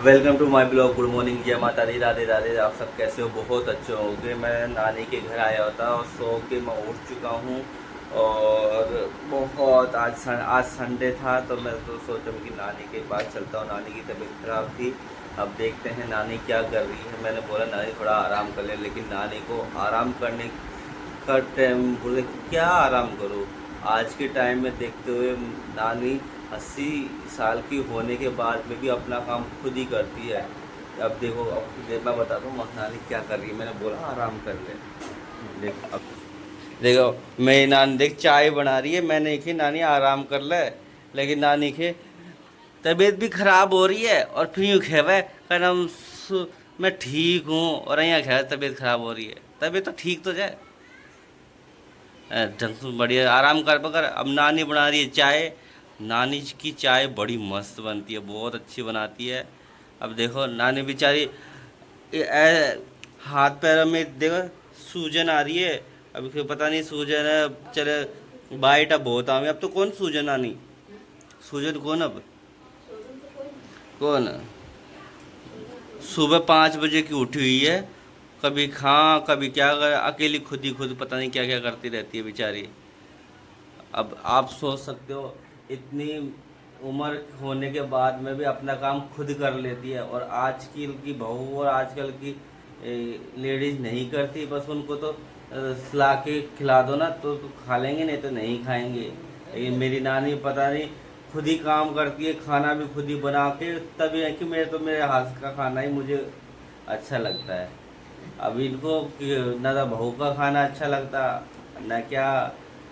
Welcome to my blog. Good morning, जय माता दी, राधे राधे। आप सब कैसे हो? बहुत अच्छे होंगे। मैं नानी के घर आया था और सो के मैं उठ चुका हूँ। और बहुत आज संडे था तो मैं तो सोचा कि नानी के पास चलता हूँ। नानी की तबीयत खराब थी। अब देखते हैं नानी क्या कर रही है। मैंने बोला नानी थोड़ा आराम कर ले, लेकिन नानी को आराम करने का टाइम बोले क्या आराम करो। आज के टाइम में देखते हुए नानी 80 साल की होने के बाद में भी अपना काम खुद ही करती है। अब देखो, अब मैं बताता हूँ नानी क्या कर रही है। मैंने बोला आराम कर ले। देख अब देखो, मेरी नानी देख चाय बना रही है। मैंने देखी नानी आराम कर ले, लेकिन नानी के तबीयत भी खराब हो रही है और फिर यूँ खेवे कहना मैं ठीक हूँ और यहाँ खेवे तबीयत खराब हो रही है। तबीयत तो ठीक तो जाए, ढंग से बढ़िया आराम कर पकर। अब नानी बना रही है चाय। नानी की चाय बड़ी मस्त बनती है, बहुत अच्छी बनाती है। अब देखो नानी बेचारी हाथ पैरों में देखो सूजन आ रही है। अब फिर पता नहीं सूजन है, चले बाइट अब बहुत आवे। अब तो कौन सूजन आनी, सूजन कौन अब कौन। सुबह 5 बजे की उठी हुई है, कभी खां कभी क्या कर, अकेली खुद ही खुद पता नहीं क्या क्या करती रहती है बेचारी। अब आप सोच सकते हो इतनी उम्र होने के बाद में भी अपना काम खुद कर लेती है। और आज की बहू और आजकल की लेडीज नहीं करती। बस उनको तो ला के खिला दो ना तो खा लेंगे, नहीं तो नहीं खाएंगे। लेकिन मेरी नानी पता नहीं खुद ही काम करती है, खाना भी खुद ही बना के। तभी है कि मेरे हाथ का खाना ही मुझे अच्छा लगता है। अब इनको ना तो बहू का खाना अच्छा लगता ना क्या,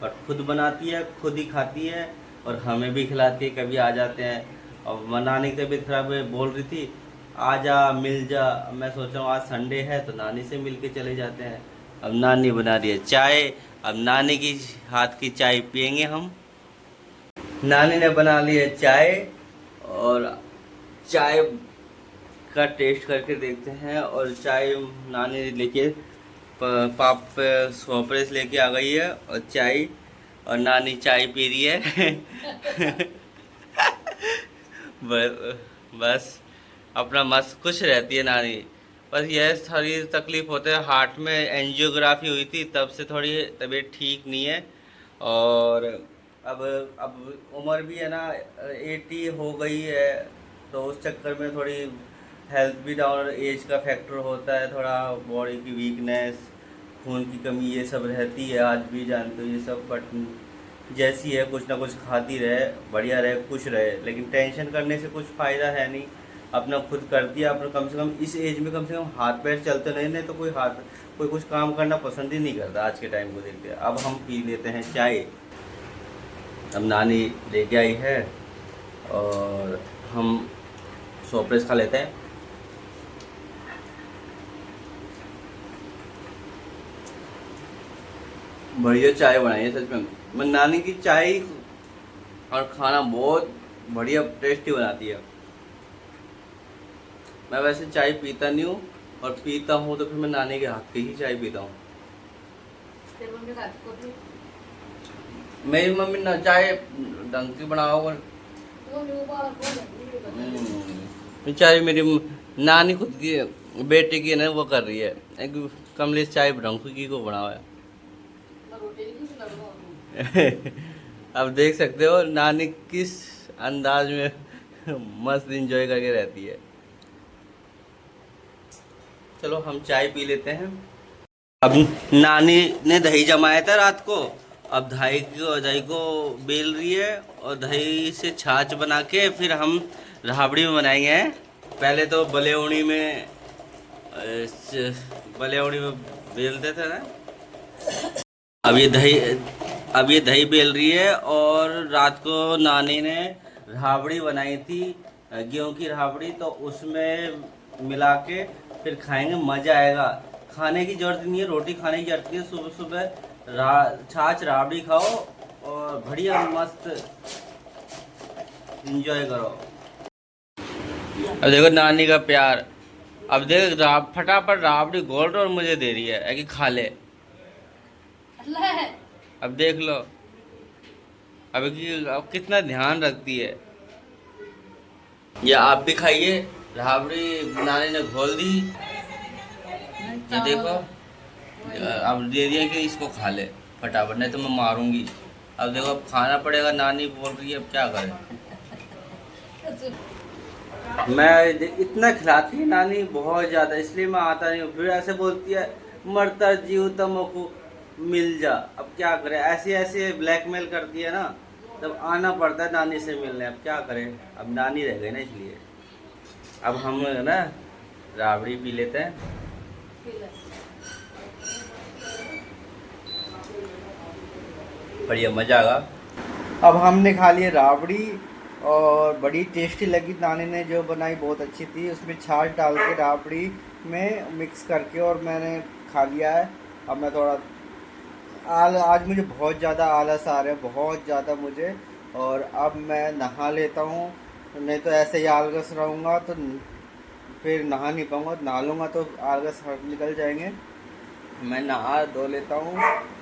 बट खुद बनाती है खुद ही खाती है और हमें भी खिलाती है। कभी आ जाते हैं और नानी की तबीयत खराब है, बोल रही थी आ जा मिल जा। अब मैं सोच रहा हूँ आज संडे है तो नानी से मिल के चले जाते हैं। अब नानी बना रही है चाय, अब नानी की हाथ की चाय पियेंगे हम। नानी ने बना ली है चाय और चाय का टेस्ट करके देखते हैं। और चाय नानी लेके पाप सोपरे से लेके आ गई है और चाय, और नानी चाय पी रही है। बस अपना मस्त खुश रहती है नानी। बस यह थोड़ी तकलीफ होते है, हार्ट में एंजियोग्राफी हुई थी तब से थोड़ी तबीयत ठीक नहीं है। और अब अब उम्र भी है ना 80 हो गई है, तो उस चक्कर में थोड़ी हेल्थ भी डाउन, एज का फैक्टर होता है थोड़ा, बॉडी की वीकनेस, खून की कमी, ये सब रहती है। आज भी जानते हो ये सब, बट जैसी है कुछ ना कुछ खाती रहे, बढ़िया रहे, खुश रहे। लेकिन टेंशन करने से कुछ फ़ायदा है नहीं। अपना खुद कर दिया, अपना कम से कम इस एज में कम से कम हाथ पैर चलते नहीं तो कोई कुछ काम करना पसंद ही नहीं करता आज के टाइम को देखते। अब हम पी लेते हैं चाय। अब नानी लेके आई है और हम सोप्रेस खा लेते हैं। बढ़िया चाय बनाई है सच में। मैं नानी की चाय और खाना बहुत बढ़िया टेस्टी बनाती है। मैं वैसे चाय पीता नहीं हूँ, और पीता हूँ तो फिर मैं नानी के हाथ की ही चाय पीता हूँ। मेरी मम्मी ना चाय ढंग की बनाओ। चाय मेरी नानी खुद की बेटे की ना वो कर रही है, एक कमलेश चाय ढंग की को बनाओ है। अब देख सकते हो नानी किस अंदाज में मस्त एंजॉय करके रहती है। चलो हम चाय पी लेते हैं। अब नानी ने दही जमाया था रात को। अब दही को बेल रही है और दही से छाछ बना के फिर हम राबड़ी में बनाएंगे। पहले तो बलेवड़ी में बेलते थे ना। अब ये दही अब ये दही बेल रही है। और रात को नानी ने राबड़ी बनाई थी, गेहूं की राबड़ी, तो उसमें मिला के फिर खाएंगे, मज़ा आएगा। खाने की जरूरत नहीं है, रोटी खाने की जरूरत नहीं है। सुबह सुबह छाछ राबड़ी खाओ और बढ़िया मस्त इंजॉय करो। अब देखो नानी का प्यार। अब देख फटाफट राबड़ी गोल और मुझे दे रही है कि खा ले। अब देख लो अब कितना ध्यान रखती है। या आप भी खाइए राबड़ी नानी ने घोल दी, ये देखो। अब दे दिया कि इसको खा ले फटाफट, नहीं तो मैं मारूंगी। अब देखो अब खाना पड़ेगा, नानी बोल रही है, अब क्या करें। मैं इतना खिलाती है नानी बहुत ज़्यादा, इसलिए मैं आता नहीं हूँ। फिर ऐसे बोलती है मरता जीव तमको मिल जा। अब क्या करें, ऐसे ऐसे ब्लैकमेल करती है ना, तब आना पड़ता है नानी से मिलने। अब क्या करें, अब नानी रह गई ना, इसलिए अब हम ना राबड़ी पी लेते हैं। बढ़िया मज़ा आएगा। अब हमने खा लिया राबड़ी और बड़ी टेस्टी लगी, नानी ने जो बनाई बहुत अच्छी थी। उसमें छाछ डाल के राबड़ी में मिक्स करके और मैंने खा लिया है। अब मैं थोड़ा आज मुझे बहुत ज़्यादा आलस आ रहा है, बहुत ज़्यादा मुझे। और अब मैं नहा लेता हूँ, नहीं तो ऐसे ही आलस रहूँगा तो फिर नहा नहीं पाऊँगा। नहा लूँगा तो आलस निकल जाएंगे। मैं नहा धो लेता हूँ।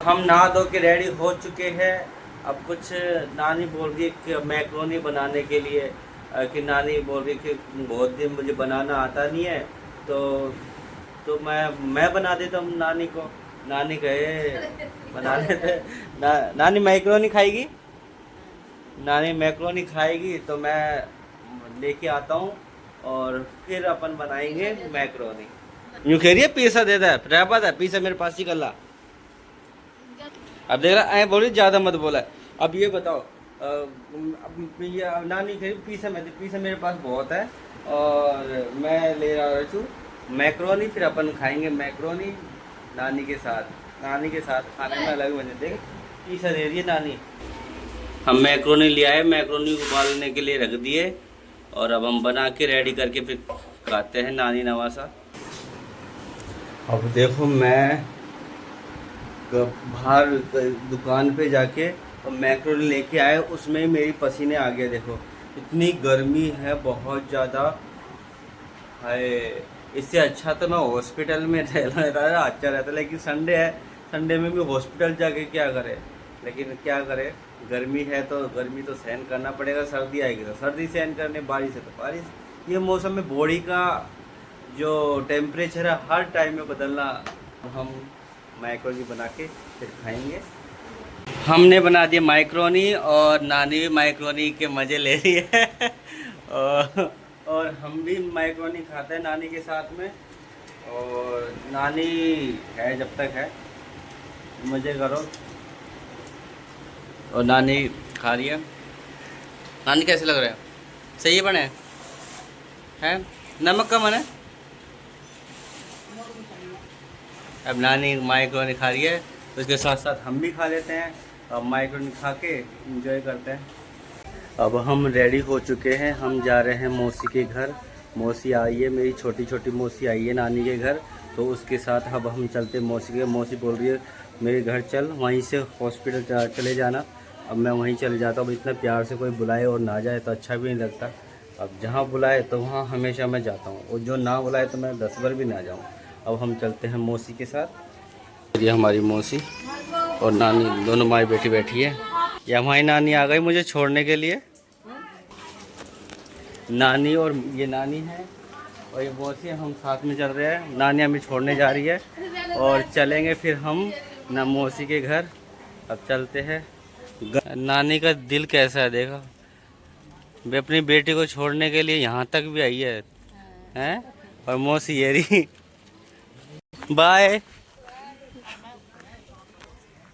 हम नहा धो के रेडी हो चुके हैं। अब कुछ नानी बोल रही है कि मैक्रोनी बनाने के लिए, कि नानी बोल रही है कि बहुत दिन मुझे बनाना आता नहीं है, तो मैं बना देता हूँ नानी को। नानी कहे बना लेते। नानी मैक्रोनी खाएगी, नानी मैक्रोनी खाएगी तो मैं लेके आता हूँ और फिर अपन बनाएंगे मैक्रोनी। यूँ कह रही है पैसा दे दे, रहता है पैसा मेरे पास ही कर ला। अब देख रहा, बोली ज़्यादा मत बोला। अब ये बताओ, अब ये नानी कह रही पैसा मेरे पास बहुत है और मैं ले रहा हूँ मैक्रोनी। फिर अपन खाएंगे मैक्रोनी नानी के साथ खाने में अलग मजे। देख पैसा दे रही है नानी। हम मैक्रोनी ले आए, मैक्रोनी को उबालने के लिए रख दिए और अब हम बना के रेडी करके फिर खाते हैं नानी नवासा। अब देखो मैं बाहर दुकान पे जाके और मैक्रोनी लेके आए, उसमें मेरी पसीने आ गए। देखो इतनी गर्मी है बहुत ज़्यादा है। इससे अच्छा तो मैं हॉस्पिटल में रहता है, अच्छा रहता। लेकिन संडे है, संडे में भी हॉस्पिटल जाके क्या करे, लेकिन क्या करे, गर्मी है तो गर्मी तो सहन करना पड़ेगा। सर्दी आएगी तो सर्दी सहन करने, बारिश है तो बारिश। ये मौसम में बॉडी का जो टेम्परेचर है हर टाइम में बदलना। हम मैक्रोनी बना के फिर खाएंगे। हमने बना दिया मैक्रोनी और नानी भी मैक्रोनी के मज़े ले रही है और हम भी मैक्रोनी खाते हैं नानी के साथ में। और नानी है जब तक है, मज़े करो। और नानी खा रही है। नानी कैसे लग रहा है, सही बने हैं? नमक कम है। अब नानी मैक्रोनी खा रही है, तो उसके साथ साथ हम भी खा लेते हैं और मैक्रोनी खा के इंजॉय करते हैं। अब हम रेडी हो चुके हैं, हम जा रहे हैं मौसी के घर। मौसी आई है, मेरी छोटी छोटी मौसी आई है नानी के घर, तो उसके साथ अब हम चलते मौसी के। मौसी बोल रही है मेरे घर चल, वहीं से हॉस्पिटल चले जाना। अब मैं वहीं चले जाता हूँ। अब इतना प्यार से कोई बुलाए और ना जाए तो अच्छा भी नहीं लगता। अब जहाँ बुलाए तो वहाँ हमेशा मैं जाता हूँ, और जो ना बुलाए तो मैं 10 बार भी ना जाऊँ। अब हम चलते हैं मौसी के साथ। ये हमारी मौसी और नानी दोनों माई बेटी बैठी है। ये हमारी नानी आ गई मुझे छोड़ने के लिए। नानी और ये नानी है और ये मौसी, हम साथ में चल रहे हैं। नानी हमें छोड़ने जा रही है और चलेंगे फिर हम ना मौसी के घर। अब चलते हैं। नानी का दिल कैसा है देखो, वे अपनी बेटी को छोड़ने के लिए यहाँ तक भी आई है, हैं? और मौसी ये रही। बाय।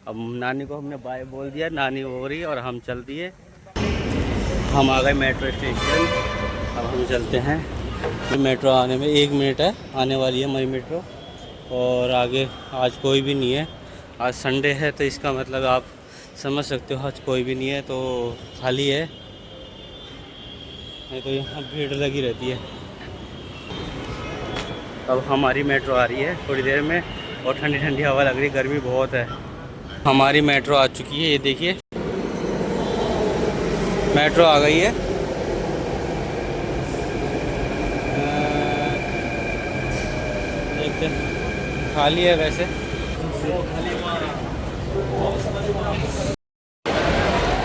अब नानी को हमने बाय बोल दिया, नानी हो रही और हम चल दिए। हम आ गए मेट्रो स्टेशन। अब हम चलते हैं। मेट्रो आने में 1 मिनट है, आने वाली है हमारी मेट्रो। और आगे आज कोई भी नहीं है, आज संडे है, तो इसका मतलब आप समझ सकते हो आज कोई भी नहीं है, तो खाली है। नहीं तो यहाँ भीड़ लगी रहती है। अब हमारी मेट्रो आ रही है थोड़ी देर में और ठंडी ठंडी हवा लग रही है, गर्मी बहुत है। हमारी मेट्रो आ चुकी है, ये देखिए मेट्रो आ गई है। देखते खाली है वैसे।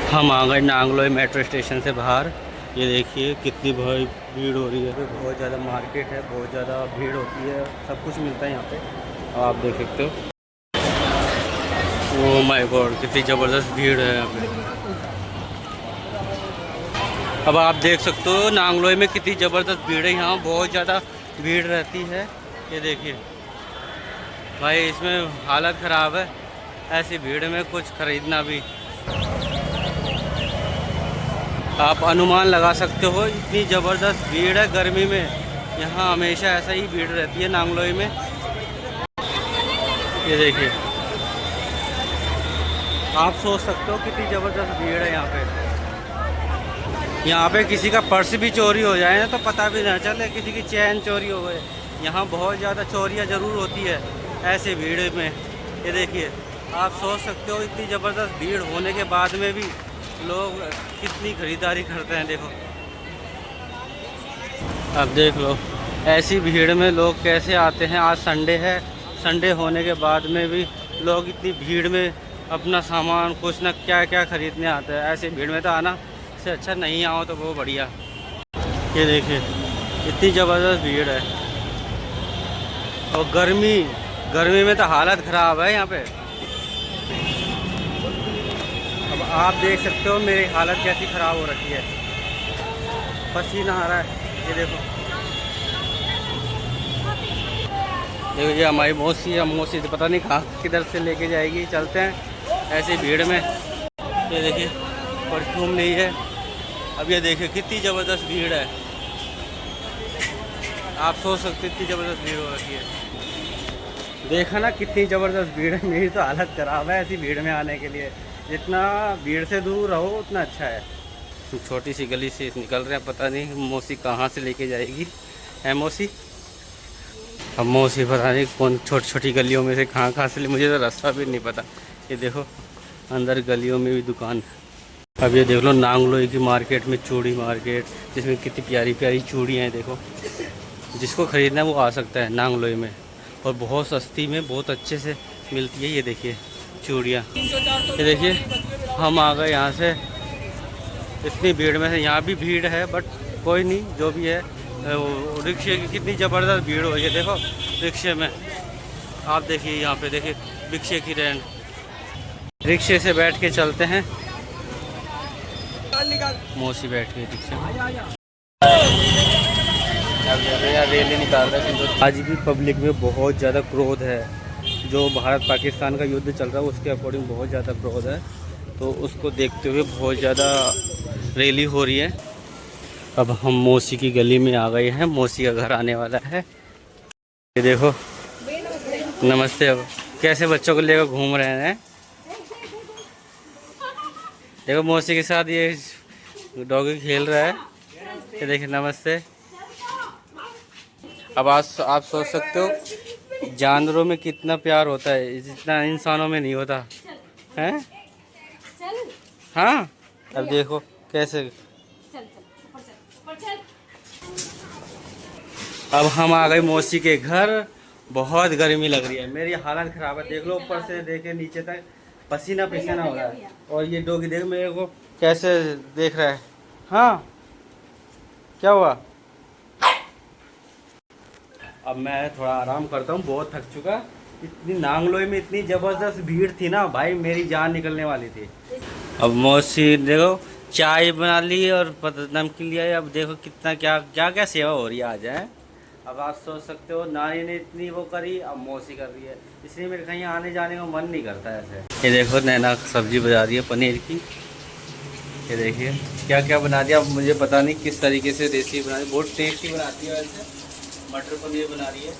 हम आ गए नांगलोई मेट्रो स्टेशन से बाहर ये देखिए कितनी भाई भीड़ हो रही है, बहुत ज़्यादा मार्केट है, बहुत ज़्यादा भीड़ होती है, सब कुछ मिलता है यहाँ पे। अब आप देख सकते हो, ओह माय गॉड कितनी ज़बरदस्त भीड़ है यहाँ पे। अब आप देख सकते हो नांगलोई में कितनी ज़बरदस्त भीड़ है, यहाँ बहुत ज़्यादा भीड़ रहती है। ये देखिए भाई इसमें हालत ख़राब है, ऐसी भीड़ में कुछ ख़रीदना भी आप अनुमान लगा सकते हो, इतनी ज़बरदस्त भीड़ है गर्मी में। यहाँ हमेशा ऐसा ही भीड़ रहती है नांगलोई में। ये देखिए आप सोच सकते हो कितनी ज़बरदस्त भीड़ है यहाँ पे। यहाँ पे किसी का पर्स भी चोरी हो जाए ना तो पता भी ना चले, किसी की चैन चोरी हो गए। यहाँ बहुत ज़्यादा चोरियाँ ज़रूर होती है ऐसे भीड़ में। ये देखिए आप सोच सकते हो इतनी ज़बरदस्त भीड़ होने के बाद में भी लोग कितनी ख़रीदारी करते हैं। देखो अब देख लो ऐसी भीड़ में लोग कैसे आते हैं। आज संडे है, संडे होने के बाद में भी लोग इतनी भीड़ में अपना सामान कुछ ना क्या क्या ख़रीदने आते हैं। ऐसी भीड़ में तो आना से अच्छा नहीं आओ तो वो बढ़िया। ये देखिए इतनी ज़बरदस्त भीड़ है, और गर्मी में तो हालत ख़राब है यहाँ पे। अब आप देख सकते हो मेरी हालत कैसी ख़राब हो रखी है, पसीना आ रहा है। ये देखो देखो ये हमारी मौसी तो पता नहीं कहाँ किधर से लेके जाएगी। चलते हैं ऐसी भीड़ में। ये देखिए परफ्यूम नहीं है। अब ये देखिए कितनी ज़बरदस्त भीड़ है, आप सोच सकते इतनी ज़बरदस्त भीड़ हो रखी है। देखा ना कितनी ज़बरदस्त भीड़ है, मेरी तो हालत ख़राब है ऐसी भीड़ में आने के लिए। जितना भीड़ से दूर रहो उतना अच्छा है। छोटी सी गली से निकल रहे हैं, पता नहीं मौसी कहाँ से लेके जाएगी। है मौसी, अब मौसी पता नहीं कौन छोटी छोटी गलियों में से कहाँ से मुझे तो रास्ता भी नहीं पता। ये देखो अंदर गलियों में भी दुकान। अब ये देख लो नांगलोई की मार्केट में चूड़ी मार्केट, जिसमें कितनी प्यारी प्यारी चूड़ियाँ हैं। देखो जिसको ख़रीदना है वो आ सकता है नांगलोई में, और बहुत सस्ती में बहुत अच्छे से मिलती है। ये देखिए चूड़ियाँ। ये देखिए हम आ गए यहाँ से इतनी भीड़ में से। यहाँ भी भीड़ है बट कोई नहीं, जो भी है। रिक्शे की कितनी ज़बरदस्त भीड़ हो रही है, देखो रिक्शे में। आप देखिए यहाँ पे देखिए रिक्शे की रेंट, रिक्शे से बैठ के चलते हैं। मौसी बैठ के रिक्शे में रैली निकाल रहे हैं। आज भी पब्लिक में बहुत ज़्यादा क्रोध है, जो भारत पाकिस्तान का युद्ध चल रहा है उसके अकॉर्डिंग बहुत ज़्यादा क्रोध है, तो उसको देखते हुए बहुत ज़्यादा रैली हो रही है। अब हम मौसी की गली में आ गए हैं, मौसी का घर आने वाला है। ये देखो नमस्ते। अब कैसे बच्चों को लेकर घूम रहे हैं। देखो मौसी के साथ ये डॉगी खेल रहा है। ये देखिए नमस्ते। अब आप सोच सकते हो जानवरों में कितना प्यार होता है, जितना इंसानों में नहीं होता है। हाँ अब देखो कैसे। अब हम आ गए मौसी के घर। बहुत गर्मी लग रही है, मेरी हालत ख़राब है। देख लो ऊपर से देखे नीचे तक पसीना पसीना हो रहा है। और ये डॉगी देख मेरे को कैसे देख रहा है। हाँ क्या हुआ। अब मैं थोड़ा आराम करता हूँ, बहुत थक चुका। इतनी नांगलोई में इतनी ज़बरदस्त भीड़ थी ना भाई, मेरी जान निकलने वाली थी। अब मौसी देखो चाय बना ली और नमकीन लिया है। अब देखो कितना क्या क्या क्या सेवा हो रही है आज है। अब आप सोच सकते हो नानी ने इतनी वो करी, अब मौसी कर रही है, इसलिए मेरे कहीं आने जाने का मन नहीं करता ऐसे। ये देखो नैना सब्जी बना रही है पनीर की। ये देखिए क्या क्या बना दिया, अब मुझे पता नहीं किस तरीके से रेसिपी बना रही, बहुत टेस्टी बनाती है वैसे। मटर पनीर बना रही है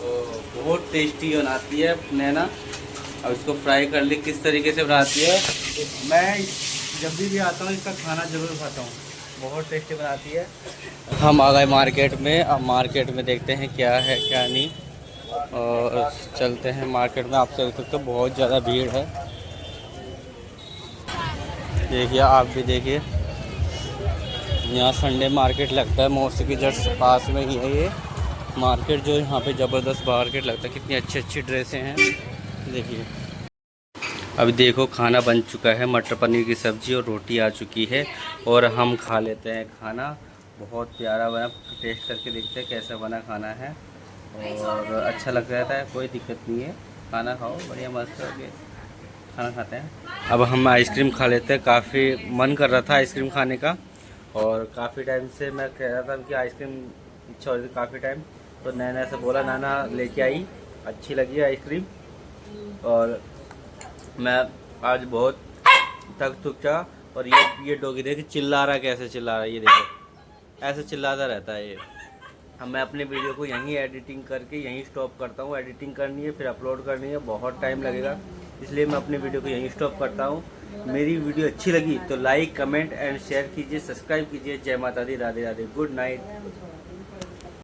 और बहुत टेस्टी बनाती है नैना। अब इसको फ्राई कर ली, किस तरीके से बनाती है। मैं जब भी आता हूँ इसका खाना ज़रूर खाता हूँ, बहुत टेस्टी बनाती है। हम आ गए मार्केट में। अब मार्केट में देखते हैं क्या है क्या नहीं, और चलते हैं मार्केट में। आप देख सकते हो बहुत ज़्यादा भीड़ है। देखिए आप भी देखिए यहाँ संडे मार्केट लगता है, मौसी की जस्ट पास में ही है ये मार्केट, जो यहाँ पे ज़बरदस्त मार्केट लगता है। कितनी अच्छी अच्छी ड्रेसें हैं देखिए। अभी देखो खाना बन चुका है, मटर पनीर की सब्ज़ी और रोटी आ चुकी है। और हम खा लेते हैं खाना। बहुत प्यारा बना, टेस्ट करके देखते हैं कैसा बना खाना है, और अच्छा लग रहा है, कोई दिक्कत नहीं है। खाना खाओ बढ़िया मस्त करके खाना खाते हैं। अब हम आइसक्रीम खा लेते हैं। काफ़ी मन कर रहा था आइसक्रीम खाने का, और काफ़ी टाइम से मैं कह रहा था कि आइसक्रीम इच्छा हो रही थी काफ़ी टाइम। तो नैना से बोला, नाना लेके आई, अच्छी लगी आइसक्रीम। और मैं आज बहुत थक चुका। और ये डॉगी देखिए चिल्ला रहा है, कैसे चिल्ला रहा है ये देखो, ऐसे चिल्लाता रहता है ये। अब मैं अपने वीडियो को यहीं एडिटिंग करके यहीं स्टॉप करता हूँ। एडिटिंग करनी है, फिर अपलोड करनी है, बहुत टाइम लगेगा, इसलिए मैं अपने वीडियो को यहीं स्टॉप करता हूँ। मेरी वीडियो अच्छी लगी तो लाइक, कमेंट एंड शेयर कीजिए, सब्सक्राइब कीजिए। जय माता दी, राधे राधे, गुड नाइट।